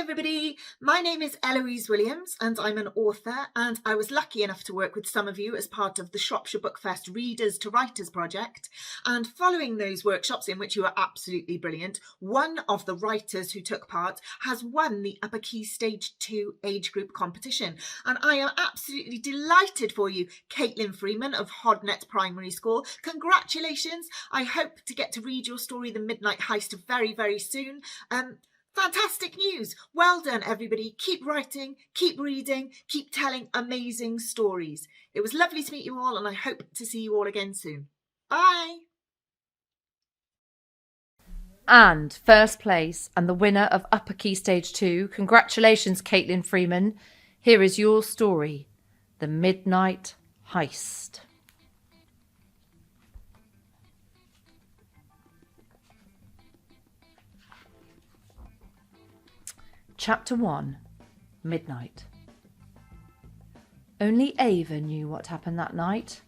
everybody, my name is Eloise Williams and I'm an author, and I was lucky enough to work with some of you as part of the Shropshire Bookfest Readers to Writers project, and following those workshops in which you were absolutely brilliant, one of the writers who took part has won the Upper Key Stage 2 age group competition, and I am absolutely delighted for you, Caitlin Freeman of Hodnet Primary School. Congratulations. I hope to get to read your story The Midnight Heist very, very soon. Fantastic news. Well done, everybody. Keep writing, keep reading, keep telling amazing stories. It was lovely to meet you all, and I hope to see you all again soon. Bye. And first place and the winner of Upper Key Stage 2. Congratulations, Caitlin Freeman. Here is your story, The Midnight Heist. Chapter 1. Midnight. Only Ava knew what happened that night.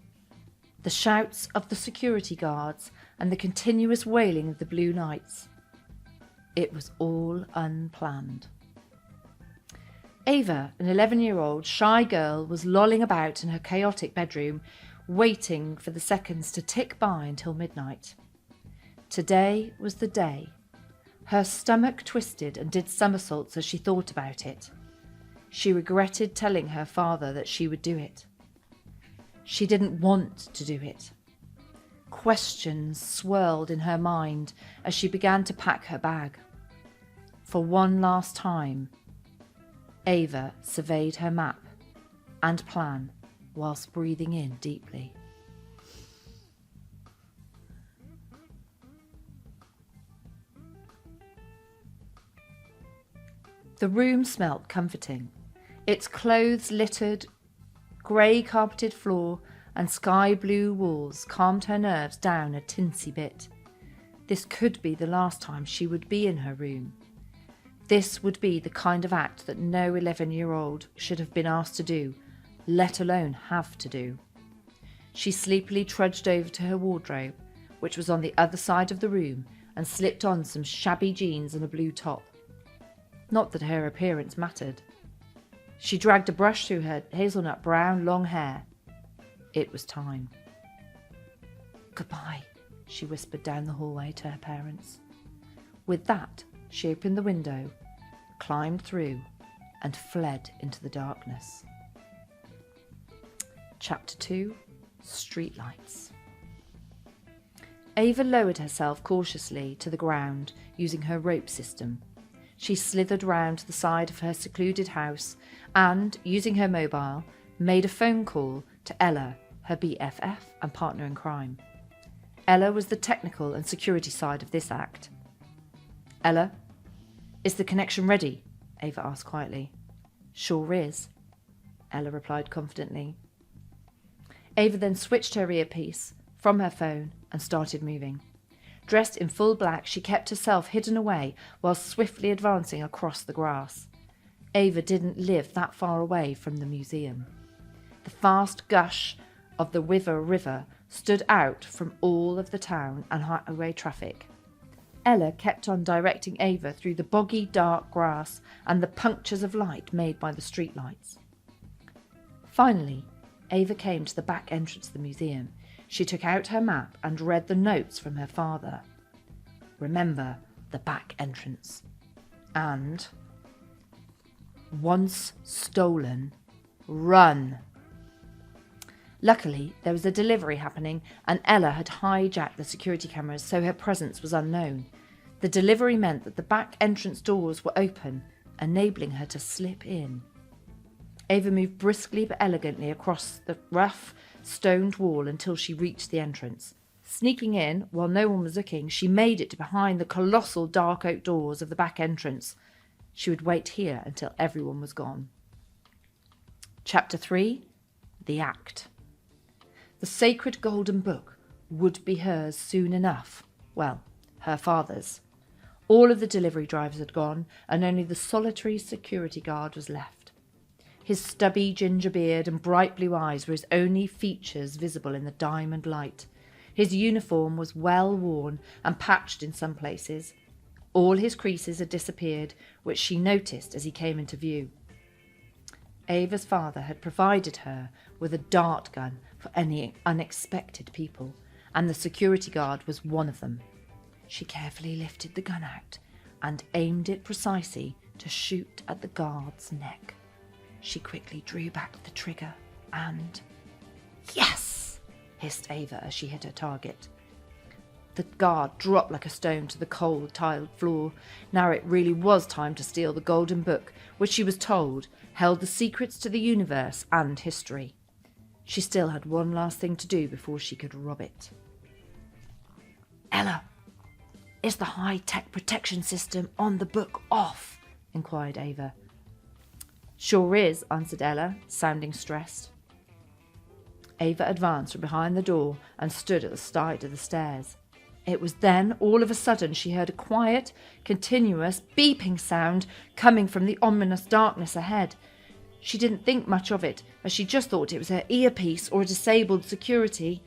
The shouts of the security guards and the continuous wailing of the blue lights. It was all unplanned. Ava, an 11-year-old shy girl, was lolling about in her chaotic bedroom, waiting for the seconds to tick by until midnight. Today was the day. Her stomach twisted and did somersaults as she thought about it. She regretted telling her father that she would do it. She didn't want to do it. Questions swirled in her mind as she began to pack her bag. For one last time, Ava surveyed her map and plan whilst breathing in deeply. The room smelt comforting. Its clothes littered, grey carpeted floor and sky blue walls calmed her nerves down a tinsy bit. This could be the last time she would be in her room. This would be the kind of act that no 11-year-old should have been asked to do, let alone have to do. She sleepily trudged over to her wardrobe, which was on the other side of the room, and slipped on some shabby jeans and a blue top. Not that her appearance mattered. She dragged a brush through her hazelnut brown long hair. It was time. Goodbye, she whispered down the hallway to her parents. With that, she opened the window, climbed through, and fled into the darkness. Chapter 2. Streetlights. Ava lowered herself cautiously to the ground using her rope system. She slithered round to the side of her secluded house and, using her mobile, made a phone call to Ella, her BFF and partner in crime. Ella was the technical and security side of this act. Ella, is the connection ready? Ava asked quietly. Sure is, Ella replied confidently. Ava then switched her earpiece from her phone and started moving. Dressed in full black, she kept herself hidden away while swiftly advancing across the grass. Ava didn't live that far away from the museum. The fast gush of the Wiver River stood out from all of the town and highway traffic. Ella kept on directing Ava through the boggy, dark grass and the punctures of light made by the streetlights. Finally, Ava came to the back entrance of the museum. She took out her map and read the notes from her father. Remember the back entrance. And, once stolen, run. Luckily, there was a delivery happening and Ella had hijacked the security cameras so her presence was unknown. The delivery meant that the back entrance doors were open, enabling her to slip in. Ava moved briskly but elegantly across the rough, stoned wall until she reached the entrance. Sneaking in while no one was looking, she made it to behind the colossal dark oak doors of the back entrance. She would wait here until everyone was gone. Chapter 3. The Act. The sacred golden book would be hers soon enough. Well, her father's. All of the delivery drivers had gone, and only the solitary security guard was left. His stubby ginger beard and bright blue eyes were his only features visible in the diamond light. His uniform was well worn and patched in some places. All his creases had disappeared, which she noticed as he came into view. Ava's father had provided her with a dart gun for any unexpected people, and the security guard was one of them. She carefully lifted the gun out and aimed it precisely to shoot at the guard's neck. She quickly drew back the trigger and... "Yes!" hissed Ava as she hit her target. The guard dropped like a stone to the cold, tiled floor. Now it really was time to steal the golden book, which she was told held the secrets to the universe and history. She still had one last thing to do before she could rob it. "Ella, is the high-tech protection system on the book off?" inquired Ava. "Sure is," answered Ella, sounding stressed. Ava advanced from behind the door and stood at the side of the stairs. It was then, all of a sudden, she heard a quiet, continuous beeping sound coming from the ominous darkness ahead. She didn't think much of it, as she just thought it was her earpiece or a disabled security.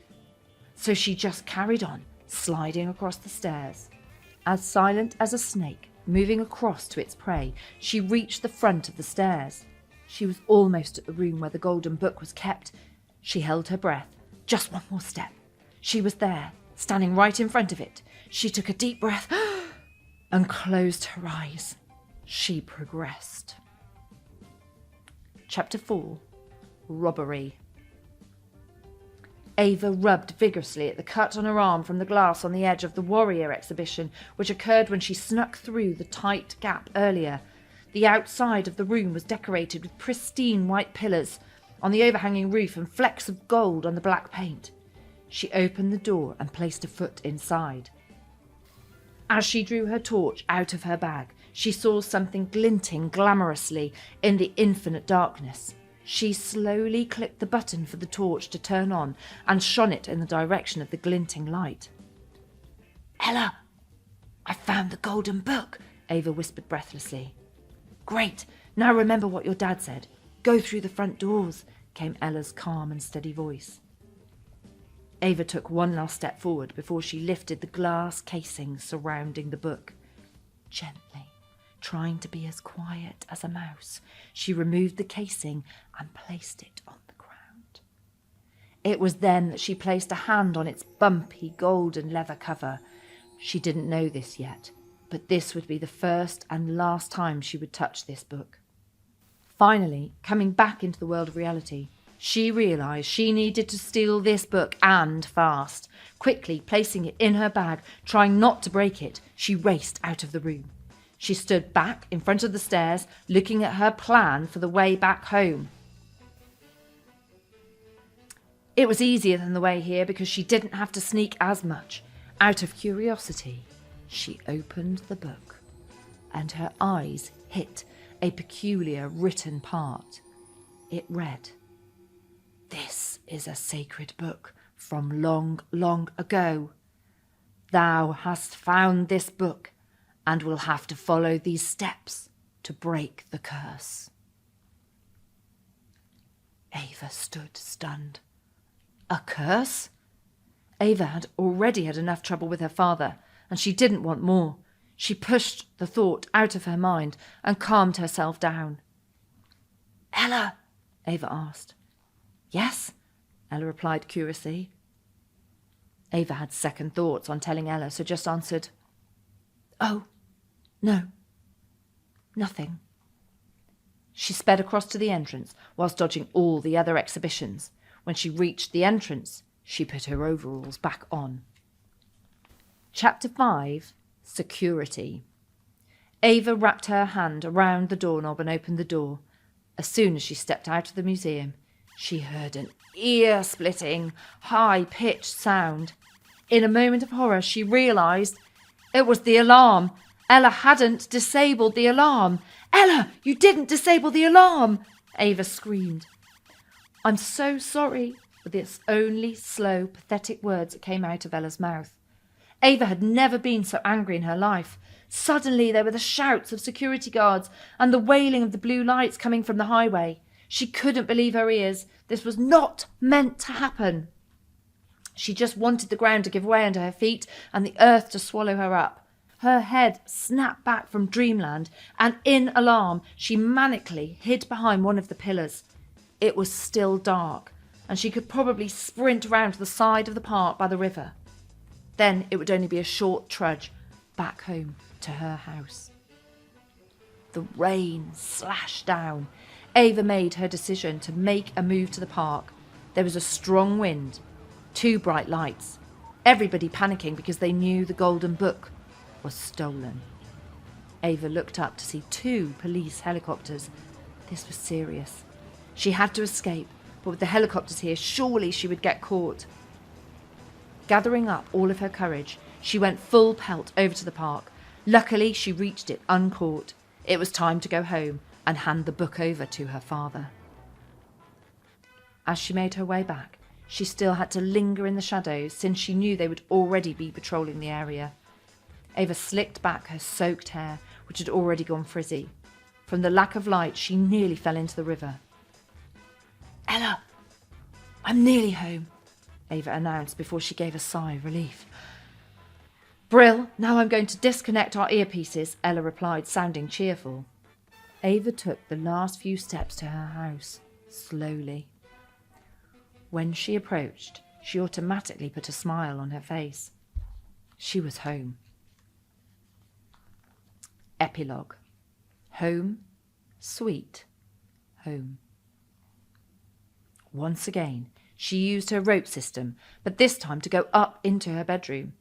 So she just carried on, sliding across the stairs. As silent as a snake, moving across to its prey, she reached the front of the stairs. She was almost at the room where the golden book was kept. She held her breath. Just one more step. She was there, standing right in front of it. She took a deep breath and closed her eyes. She progressed. Chapter 4. Robbery. Ava rubbed vigorously at the cut on her arm from the glass on the edge of the Warrior exhibition, which occurred when she snuck through the tight gap earlier. The outside of the room was decorated with pristine white pillars on the overhanging roof and flecks of gold on the black paint. She opened the door and placed a foot inside. As she drew her torch out of her bag, she saw something glinting glamorously in the infinite darkness. She slowly clicked the button for the torch to turn on and shone it in the direction of the glinting light. "Ella, I found the golden book," Ava whispered breathlessly. "Great, now remember what your dad said. Go through the front doors," came Ella's calm and steady voice. Ava took one last step forward before she lifted the glass casing surrounding the book. Gently, trying to be as quiet as a mouse, she removed the casing and placed it on the ground. It was then that she placed a hand on its bumpy golden leather cover. She didn't know this yet, but this would be the first and last time she would touch this book. Finally, coming back into the world of reality, she realised she needed to steal this book, and fast. Quickly placing it in her bag, trying not to break it, she raced out of the room. She stood back in front of the stairs, looking at her plan for the way back home. It was easier than the way here because she didn't have to sneak as much. Out of curiosity, she opened the book, and her eyes hit a peculiar written part. It read, "This is a sacred book from long, long ago. Thou hast found this book and will have to follow these steps to break the curse." Ava stood stunned. A curse? Ava had already had enough trouble with her father, and she didn't want more. She pushed the thought out of her mind and calmed herself down. "Ella?" Ava asked. "Yes?" Ella replied curiously. Ava had second thoughts on telling Ella, so just answered, "Oh, no, nothing." She sped across to the entrance whilst dodging all the other exhibitions. When she reached the entrance, she put her overalls back on. Chapter 5. Security. Ava wrapped her hand around the doorknob and opened the door. As soon as she stepped out of the museum, she heard an ear-splitting, high-pitched sound. In a moment of horror, she realised it was the alarm. Ella hadn't disabled the alarm. "Ella, you didn't disable the alarm!" Ava screamed. "I'm so sorry," were the only slow, pathetic words that came out of Ella's mouth. Ava had never been so angry in her life. Suddenly there were the shouts of security guards and the wailing of the blue lights coming from the highway. She couldn't believe her ears. This was not meant to happen. She just wanted the ground to give way under her feet and the earth to swallow her up. Her head snapped back from dreamland, and in alarm, she manically hid behind one of the pillars. It was still dark, and she could probably sprint round to the side of the park by the river. Then it would only be a short trudge back home to her house. The rain slashed down. Ava made her decision to make a move to the park. There was a strong wind, 2 bright lights, everybody panicking because they knew the golden book was stolen. Ava looked up to see 2 police helicopters. This was serious. She had to escape, but with the helicopters here, surely she would get caught. Gathering up all of her courage, she went full pelt over to the park. Luckily, she reached it uncaught. It was time to go home and hand the book over to her father. As she made her way back, she still had to linger in the shadows since she knew they would already be patrolling the area. Ava slicked back her soaked hair, which had already gone frizzy. From the lack of light, she nearly fell into the river. "Ella, I'm nearly home," Ava announced before she gave a sigh of relief. "Brill, now I'm going to disconnect our earpieces," Ella replied, sounding cheerful. Ava took the last few steps to her house, slowly. When she approached, she automatically put a smile on her face. She was home. Epilogue. Home, sweet home. Once again, she used her rope system, but this time to go up into her bedroom.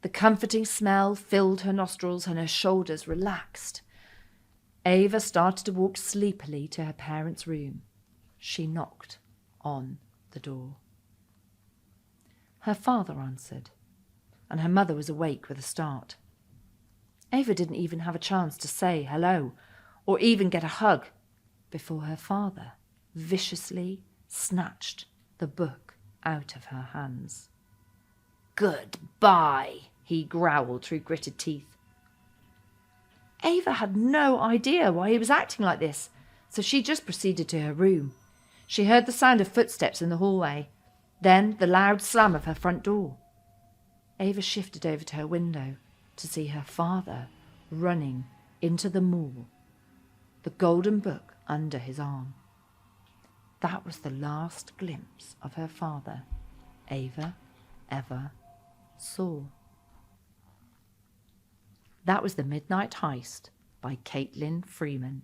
The comforting smell filled her nostrils and her shoulders relaxed. Ava started to walk sleepily to her parents' room. She knocked on the door. Her father answered, and her mother was awake with a start. Ava didn't even have a chance to say hello or even get a hug before her father viciously snatched the book out of her hands. "Goodbye," he growled through gritted teeth. Ava had no idea why he was acting like this, so she just proceeded to her room. She heard the sound of footsteps in the hallway, then the loud slam of her front door. Ava shifted over to her window to see her father running into the mall, the golden book under his arm. That was the last glimpse of her father Ava ever saw. That was The Midnight Heist by Caitlin Freeman.